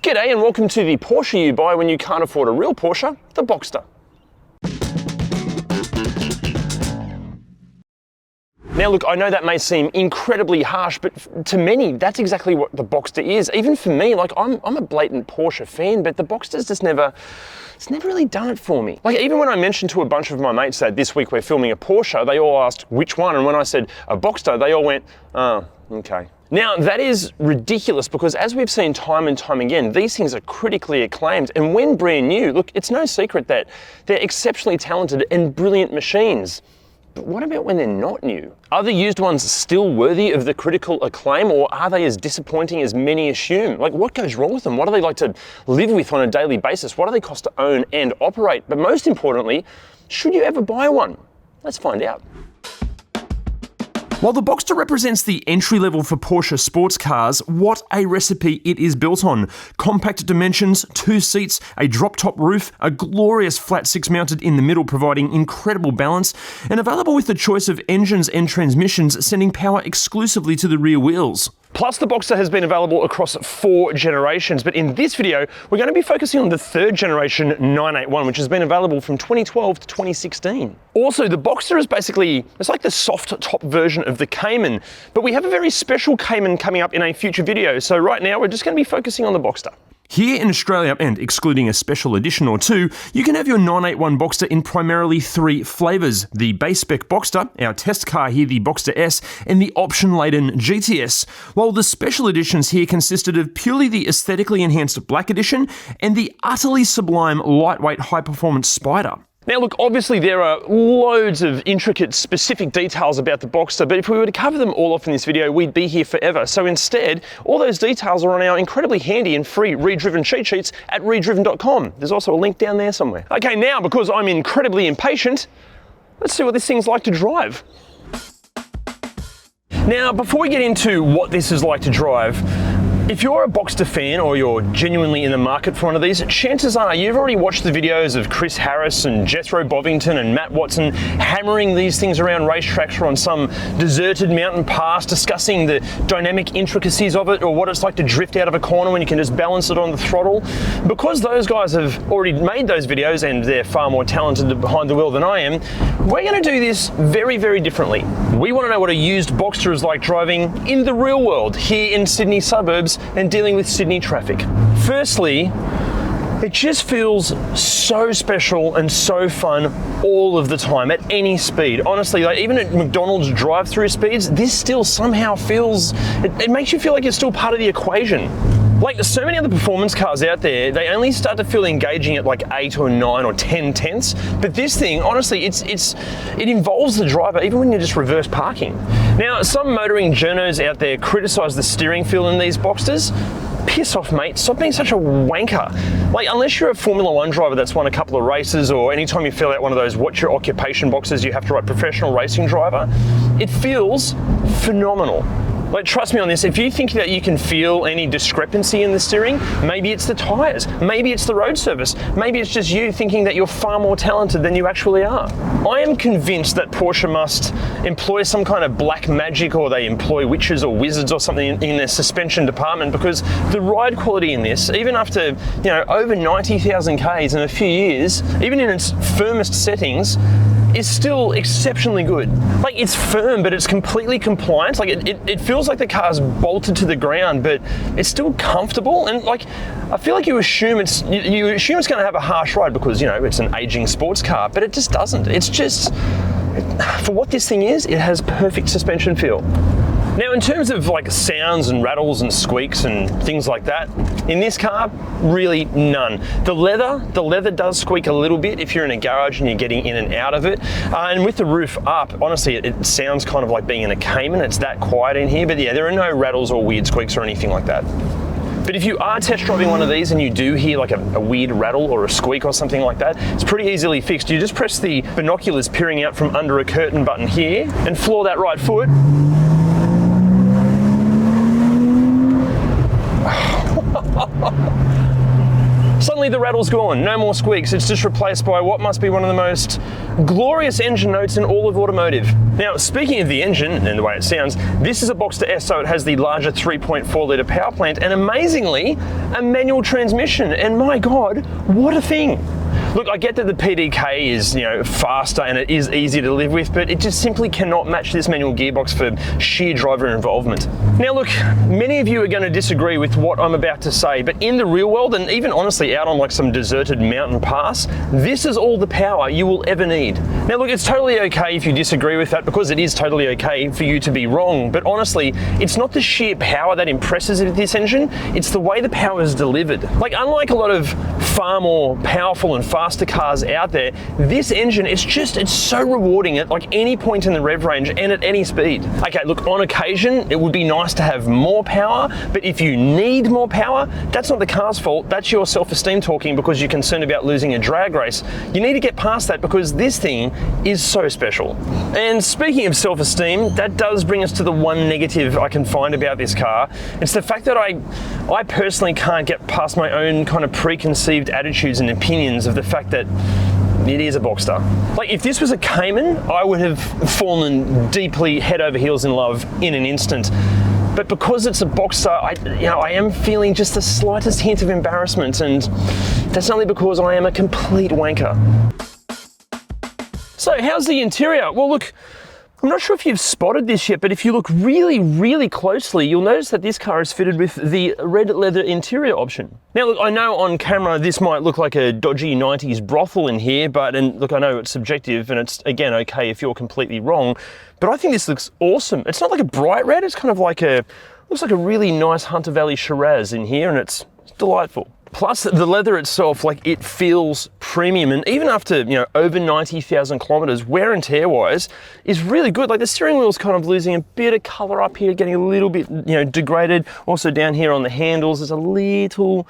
G'day and welcome to the Porsche you buy when you can't afford a real Porsche, the Boxster. Now look, I know that may seem incredibly harsh, but to many, that's exactly what the Boxster is. Even for me, like I'm a blatant Porsche fan, but the Boxster's just never really done it for me. Like even when I mentioned to a bunch of my mates that this week we're filming a Porsche, they all asked which one, and when I said a Boxster, they all went, oh, okay. Now that is ridiculous because as we've seen time and time again, these things are critically acclaimed, and when brand new, look, it's no secret that they're exceptionally talented and brilliant machines. But what about when they're not new? Are the used ones still worthy of the critical acclaim, or are they as disappointing as many assume? Like what goes wrong with them? What do they like to live with on a daily basis? What do they cost to own and operate? But most importantly, should you ever buy one? Let's find out. While the Boxster represents the entry level for Porsche sports cars, what a recipe it is built on. Compact dimensions, 2 seats, a drop-top roof, a glorious flat 6 mounted in the middle providing incredible balance, and available with the choice of engines and transmissions sending power exclusively to the rear wheels. Plus, the Boxster has been available across 4 generations, but in this video, we're going to be focusing on the 3rd generation 981, which has been available from 2012 to 2016. Also, the Boxster is basically, it's like the soft top version of the Cayman, but we have a very special Cayman coming up in a future video, so right now we're just going to be focusing on the Boxster. Here in Australia, and excluding a special edition or 2, you can have your 981 Boxster in primarily 3 flavours. The base spec Boxster, our test car here, the Boxster S, and the option-laden GTS, while the special editions here consisted of purely the aesthetically enhanced Black Edition and the utterly sublime lightweight high-performance Spider. Now look, obviously there are loads of intricate specific details about the Boxster, but if we were to cover them all off in this video, we'd be here forever. So instead, all those details are on our incredibly handy and free ReDriven cheat sheets at ReDriven.com. There's also a link down there somewhere. Okay, now because I'm incredibly impatient, let's see what this thing's like to drive. Now, before we get into what this is like to drive, if you're a Boxster fan or you're genuinely in the market for one of these, chances are you've already watched the videos of Chris Harris and Jethro Bovington and Matt Watson hammering these things around racetracks or on some deserted mountain pass, discussing the dynamic intricacies of it or what it's like to drift out of a corner when you can just balance it on the throttle. Because those guys have already made those videos and they're far more talented behind the wheel than I am, we're going to do this very, very differently. We want to know what a used Boxster is like driving in the real world, here in Sydney suburbs, and dealing with Sydney traffic. Firstly, it just feels so special and so fun all of the time, at any speed. Honestly, like even at McDonald's drive-through speeds, this still somehow feels, it makes you feel like you're still part of the equation. Like there's so many other performance cars out there, they only start to feel engaging at like 8 or 9 or 10 tenths. But this thing, honestly, it involves the driver even when you're just reverse parking. Now, some motoring journos out there criticize the steering feel in these Boxsters. Piss off, mate. Stop being such a wanker. Like, unless you're a Formula 1 driver that's won a couple of races, or anytime you fill out one of those what's your occupation boxes, you have to write professional racing driver, it feels phenomenal. Like, trust me on this, if you think that you can feel any discrepancy in the steering, maybe it's the tyres, maybe it's the road surface, maybe it's just you thinking that you're far more talented than you actually are. I am convinced that Porsche must employ some kind of black magic, or they employ witches or wizards or something in their suspension department, because the ride quality in this, even after, you know, over 90,000 Ks in a few years, even in its firmest settings, is still exceptionally good. Like, it's firm, but it's completely compliant. Like, it feels like the car's bolted to the ground, but it's still comfortable. And like, I feel like you assume it's gonna have a harsh ride because, you know, it's an aging sports car, but it just doesn't. It's just, for what this thing is, it has perfect suspension feel. Now, in terms of like sounds and rattles and squeaks and things like that, in this car, really none. The leather does squeak a little bit if you're in a garage and you're getting in and out of it. And with the roof up, honestly, it sounds kind of like being in a Cayman. It's that quiet in here, but yeah, there are no rattles or weird squeaks or anything like that. But if you are test driving one of these and you do hear like a weird rattle or a squeak or something like that, it's pretty easily fixed. You just press the binoculars peering out from under a curtain button here and floor that right foot. Suddenly the rattle's gone, no more squeaks, it's just replaced by what must be one of the most glorious engine notes in all of automotive. Now, speaking of the engine and the way it sounds, this is a Boxster S, so it has the larger 3.4 litre power plant and amazingly, a manual transmission. And my God, what a thing. Look, I get that the PDK is, faster and it is easier to live with, but it just simply cannot match this manual gearbox for sheer driver involvement. Now look, many of you are going to disagree with what I'm about to say, but in the real world, and even honestly out on like some deserted mountain pass, this is all the power you will ever need. Now look, it's totally okay if you disagree with that, because it is totally okay for you to be wrong, but honestly, it's not the sheer power that impresses this engine, it's the way the power is delivered. Like, unlike a lot of far more powerful and faster cars out there, this engine, it's so rewarding at like any point in the rev range and at any speed. Okay, look, on occasion, it would be nice to have more power, but if you need more power, that's not the car's fault, that's your self-esteem talking because you're concerned about losing a drag race. You need to get past that because this thing is so special. And speaking of self-esteem, that does bring us to the one negative I can find about this car. It's the fact that I personally can't get past my own kind of preconceived attitudes and opinions of the fact that it is a Boxster. Like, if this was a Cayman, I would have fallen deeply head over heels in love in an instant. But because it's a Boxster, I am feeling just the slightest hint of embarrassment, and that's only because I am a complete wanker. So how's the interior? Well, look, I'm not sure if you've spotted this yet, but if you look really, really closely, you'll notice that this car is fitted with the red leather interior option. Now look, I know on camera this might look like a dodgy 90s brothel in here, and look, I know it's subjective and it's, again, okay if you're completely wrong, but I think this looks awesome. It's not like a bright red, it's kind of like looks like a really nice Hunter Valley Shiraz in here, and it's delightful. Plus, the leather itself, like, it feels premium, and even after, over 90,000 kilometers, wear and tear wise, is really good. Like, the steering wheel's kind of losing a bit of color up here, getting a little bit, degraded. Also down here on the handles, there's a little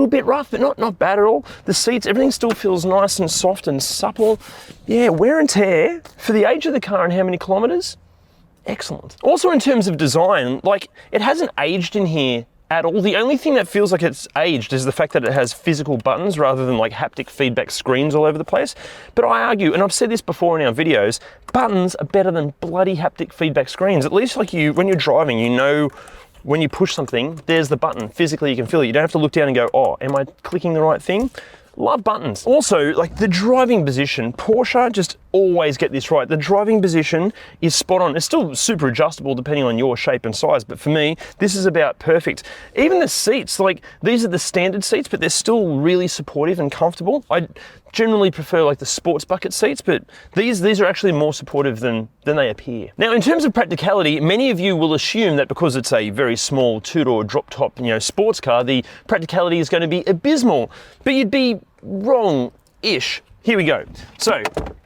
bit rough, but not bad at all. The seats, everything still feels nice and soft and supple. Yeah, wear and tear, for the age of the car and how many kilometers, excellent. Also, in terms of design, like, it hasn't aged in here at all. The only thing that feels like it's aged is the fact that it has physical buttons rather than like haptic feedback screens all over the place. But I argue, and I've said this before in our videos, buttons are better than bloody haptic feedback screens. At least like when you're driving, when you push something, there's the button. Physically, you can feel it. You don't have to look down and go, oh, am I clicking the right thing? Love buttons. Also, like, the driving position, Porsche just always get this right. The driving position is spot on. It's still super adjustable depending on your shape and size, but for me, this is about perfect. Even the seats, like, these are the standard seats, but they're still really supportive and comfortable. I generally prefer like the sports bucket seats, but these are actually more supportive than they appear. Now, in terms of practicality, many of you will assume that because it's a very small two-door drop-top, sports car, the practicality is going to be abysmal, but you'd be wrong-ish. Here we go. So,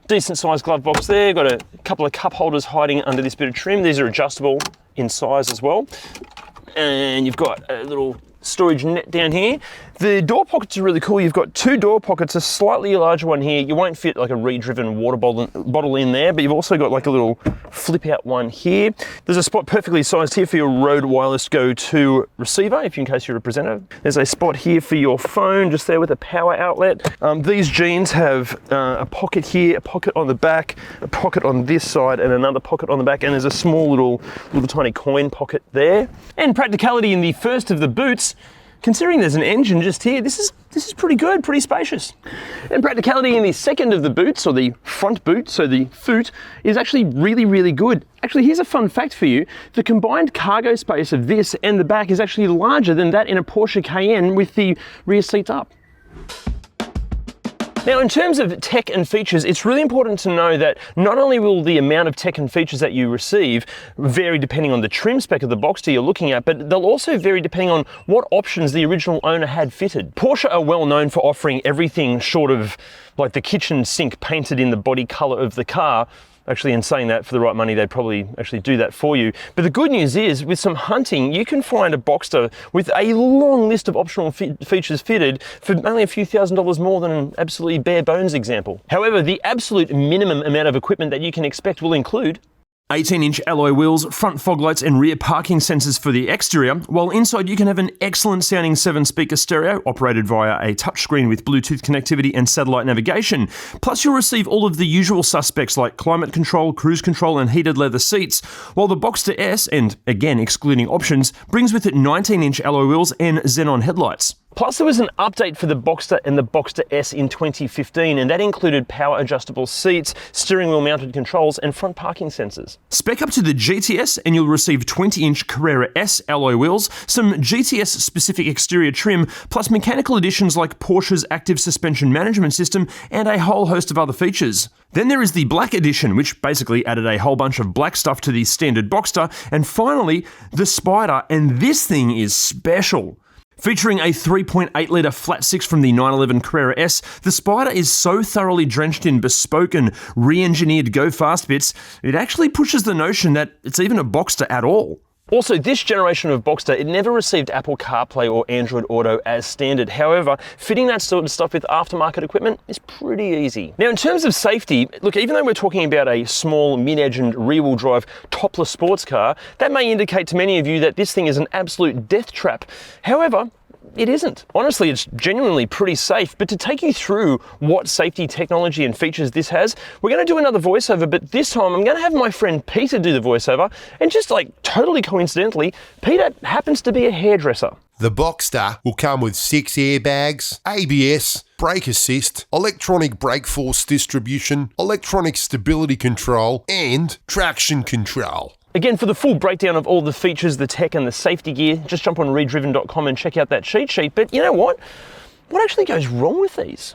decent sized glove box there, got a couple of cup holders hiding under this bit of trim. These are adjustable in size as well. And you've got a little storage net down here. The door pockets are really cool. You've got two door pockets, a slightly larger one here. You won't fit like a ReDriven water bottle in there, but you've also got like a little flip out one here. There's a spot perfectly sized here for your Rode Wireless Go 2 receiver, in case you're a presenter. There's a spot here for your phone, just there with a power outlet. These jeans have a pocket here, a pocket on the back, a pocket on this side, and another pocket on the back, and there's a small little tiny coin pocket there. And practicality in the first of the boots, considering there's an engine just here, this is pretty good, pretty spacious. And practicality in the second of the boots, or the front boot, so the foot, is actually really, really good. Actually, here's a fun fact for you. The combined cargo space of this and the back is actually larger than that in a Porsche Cayenne with the rear seats up. Now, in terms of tech and features, it's really important to know that not only will the amount of tech and features that you receive vary depending on the trim spec of the Boxster you're looking at, but they'll also vary depending on what options the original owner had fitted. Porsche are well known for offering everything short of like the kitchen sink painted in the body color of the car. Actually, in saying that, for the right money, they'd probably actually do that for you. But the good news is, with some hunting, you can find a Boxster with a long list of optional features fitted for only a few $1,000s more than an absolutely bare bones example. However, the absolute minimum amount of equipment that you can expect will include 18-inch alloy wheels, front fog lights and rear parking sensors for the exterior, while inside you can have an excellent sounding 7-speaker stereo operated via a touchscreen with Bluetooth connectivity and satellite navigation. Plus you'll receive all of the usual suspects like climate control, cruise control and heated leather seats, while the Boxster S, and again excluding options, brings with it 19-inch alloy wheels and xenon headlights. Plus there was an update for the Boxster and the Boxster S in 2015, and that included power adjustable seats, steering wheel mounted controls and front parking sensors. Spec up to the GTS and you'll receive 20-inch Carrera S alloy wheels, some GTS specific exterior trim, plus mechanical additions like Porsche's active suspension management system and a whole host of other features. Then there is the Black Edition, which basically added a whole bunch of black stuff to the standard Boxster, and finally the Spider, and this thing is special. Featuring a 3.8-litre flat six from the 911 Carrera S, the Spider is so thoroughly drenched in bespoke and re-engineered go-fast bits, it actually pushes the notion that it's even a Boxster at all. Also, this generation of Boxster, it never received Apple CarPlay or Android Auto as standard. However, fitting that sort of stuff with aftermarket equipment is pretty easy. Now, in terms of safety, look, even though we're talking about a small mid-engined rear-wheel drive topless sports car, that may indicate to many of you that this thing is an absolute death trap. However, it isn't. Honestly, it's genuinely pretty safe, but to take you through what safety technology and features this has, we're going to do another voiceover, but this time I'm going to have my friend Peter do the voiceover, and just like totally coincidentally, Peter happens to be a hairdresser. The Boxster will come with 6 airbags, ABS, brake assist, electronic brake force distribution, electronic stability control, and traction control. Again, for the full breakdown of all the features, the tech and the safety gear, just jump on ReDriven.com and check out that cheat sheet. But you know what? What actually goes wrong with these?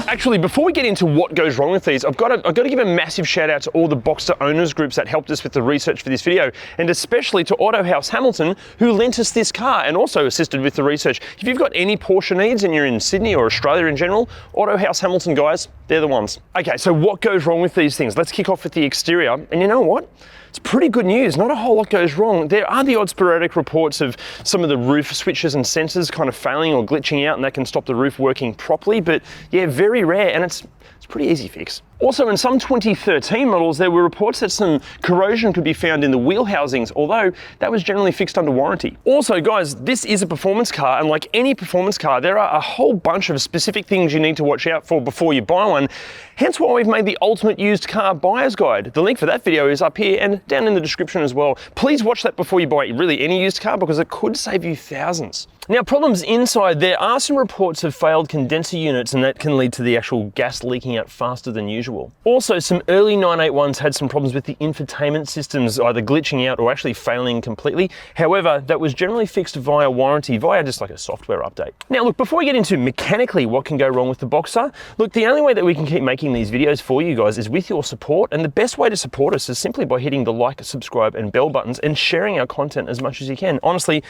Actually, before we get into what goes wrong with these, I've got to give a massive shout out to all the Boxster owners groups that helped us with the research for this video, and especially to Autohouse Hamilton, who lent us this car and also assisted with the research. If you've got any Porsche needs and you're in Sydney or Australia in general, Autohouse Hamilton guys, they're the ones. Okay, so what goes wrong with these things? Let's kick off with the exterior, and you know what? It's pretty good news. Not a whole lot goes wrong. There are the odd sporadic reports of some of the roof switches and sensors kind of failing or glitching out, and that can stop the roof working properly, but yeah, very rare, and it's pretty easy fix. Also, in some 2013 models, there were reports that some corrosion could be found in the wheel housings, although that was generally fixed under warranty. Also, guys, this is a performance car, and like any performance car, there are a whole bunch of specific things you need to watch out for before you buy one. Hence why we've made the ultimate used car buyer's guide. The link for that video is up here and down in the description as well. Please watch that before you buy really any used car, because it could save you thousands. Now, problems inside, there are some reports of failed condenser units, and that can lead to the actual gas leaking out faster than usual. Also, some early 981s had some problems with the infotainment systems, either glitching out or actually failing completely. However, that was generally fixed via warranty, via just like a software update. Now, look, before we get into mechanically what can go wrong with the Boxster, look, the only way that we can keep making these videos for you guys is with your support, and the best way to support us is simply by hitting the like, subscribe, and bell buttons and sharing our content as much as you can. Honestly,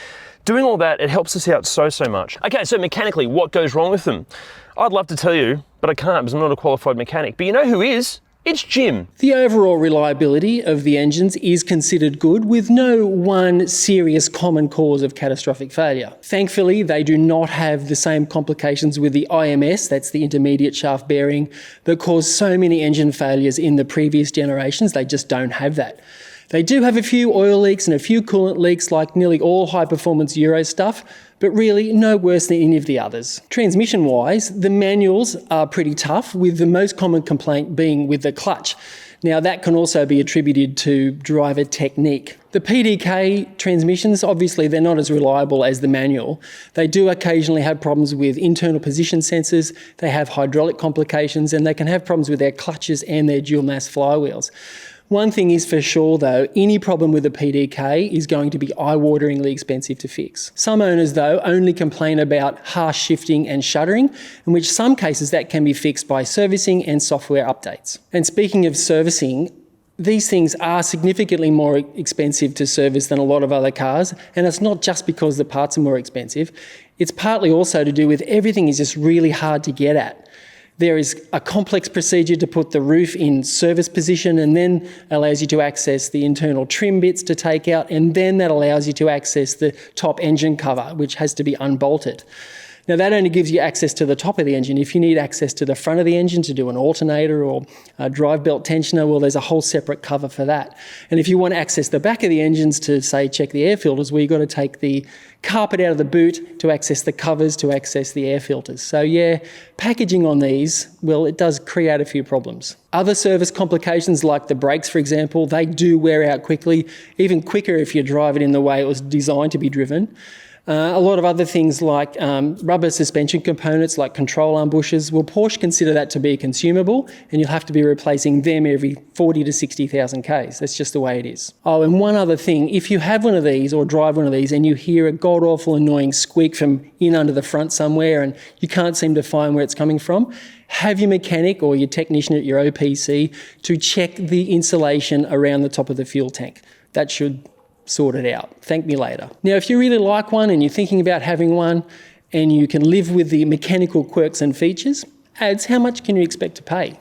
doing all that, it helps us out so much. Okay, so mechanically, what goes wrong with them? I'd love to tell you, but I can't because I'm not a qualified mechanic. But you know who is? It's Jim. The overall reliability of the engines is considered good, with no one serious common cause of catastrophic failure. Thankfully, they do not have the same complications with the IMS, that's the intermediate shaft bearing, that caused so many engine failures in the previous generations. They just don't have that. They do have a few oil leaks and a few coolant leaks like nearly all high-performance Euro stuff, but really no worse than any of the others. Transmission-wise, the manuals are pretty tough, with the most common complaint being with the clutch. Now, that can also be attributed to driver technique. The PDK transmissions, obviously, they're not as reliable as the manual. They do occasionally have problems with internal position sensors, they have hydraulic complications, and they can have problems with their clutches and their dual mass flywheels. One thing is for sure though, any problem with a PDK is going to be eye-wateringly expensive to fix. Some owners though only complain about harsh shifting and shuddering, in which some cases that can be fixed by servicing and software updates. And speaking of servicing, these things are significantly more expensive to service than a lot of other cars, and it's not just because the parts are more expensive, it's partly also to do with everything is just really hard to get at. There is a complex procedure to put the roof in service position, and then allows you to access the internal trim bits to take out, and then that allows you to access the top engine cover, which has to be unbolted. Now that only gives you access to the top of the engine. If you need access to the front of the engine to do an alternator or a drive belt tensioner, well, there's a whole separate cover for that. And if you want to access the back of the engines to, say, check the air filters, well, you've got to take the carpet out of the boot to access the covers to access the air filters. So yeah, packaging on these, well, it does create a few problems. Other service complications like the brakes, for example, they do wear out quickly, even quicker if you drive it in the way it was designed to be driven. A lot of other things like rubber suspension components like control arm bushings, well, Porsche consider that to be a consumable, and you'll have to be replacing them every 40 to 60,000 Ks. That's just the way it is. Oh, and one other thing, if you have one of these or drive one of these and you hear a god-awful annoying squeak from in under the front somewhere and you can't seem to find where it's coming from, have your mechanic or your technician at your OPC to check the insulation around the top of the fuel tank. That should sort it out. Thank me later. Now, if you really like one and you're thinking about having one and you can live with the mechanical quirks and features, adds, how much can you expect to pay?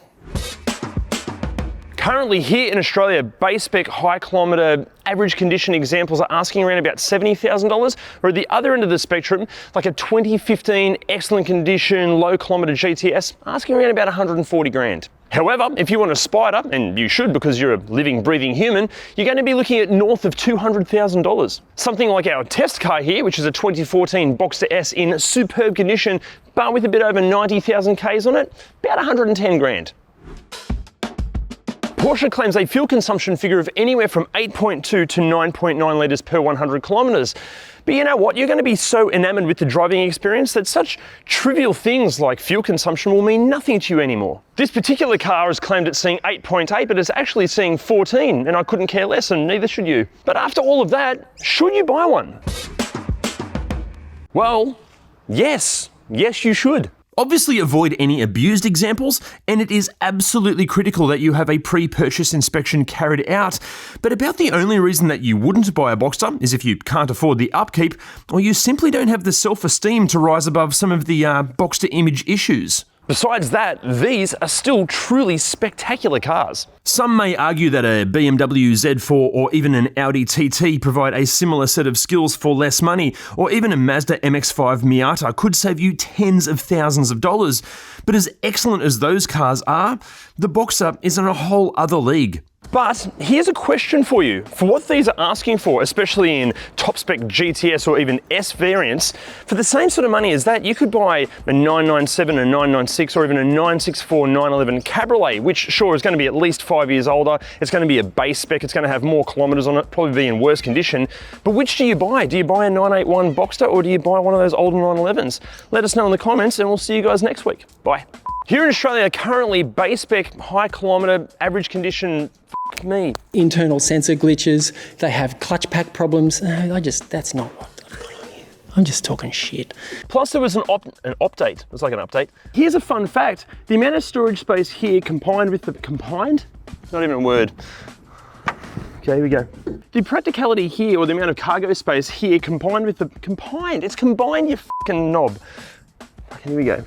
Currently here in Australia, base spec, high kilometre, average condition examples are asking around about $70,000, or at the other end of the spectrum, like a 2015 excellent condition, low kilometre GTS, asking around about 140 grand. However, if you want a Spider, and you should because you're a living, breathing human, you're going to be looking at north of $200,000. Something like our test car here, which is a 2014 Boxster S in superb condition, but with a bit over 90,000 Ks on it, about 110 grand. Porsche claims a fuel consumption figure of anywhere from 8.2 to 9.9 litres per 100 kilometres. But you know what? You're going to be so enamoured with the driving experience that such trivial things like fuel consumption will mean nothing to you anymore. This particular car has claimed it's seeing 8.8, but it's actually seeing 14, and I couldn't care less, and neither should you. But after all of that, should you buy one? Well, yes. Yes, you should. Obviously avoid any abused examples, and it is absolutely critical that you have a pre-purchase inspection carried out. But about the only reason that you wouldn't buy a Boxster is if you can't afford the upkeep, or you simply don't have the self-esteem to rise above some of the Boxster image issues. Besides that, these are still truly spectacular cars. Some may argue that a BMW Z4 or even an Audi TT provide a similar set of skills for less money, or even a Mazda MX-5 Miata could save you tens of thousands of dollars. But as excellent as those cars are, the Boxster is in a whole other league. But here's a question for you. For what these are asking for, especially in top spec GTS or even S variants, for the same sort of money as that, you could buy a 997, a 996, or even a 964, 911 Cabriolet, which sure is going to be at least 5 years older. It's going to be a base spec. It's going to have more kilometres on it, probably be in worse condition. But which do you buy? Do you buy a 981 Boxster or do you buy one of those older 911s? Let us know in the comments and we'll see you guys next week. Bye. Here in Australia, currently base spec, high kilometre, average condition, f*** me. Internal sensor glitches, they have clutch pack problems. That's not what I'm just talking shit. Plus there was an update. It was like an update. Here's a fun fact. The amount of storage space here combined with the, combined? Not even a word. Okay, here we go. The practicality here, or the amount of cargo space here combined with the, it's combined, you fucking knob. Okay, here we go.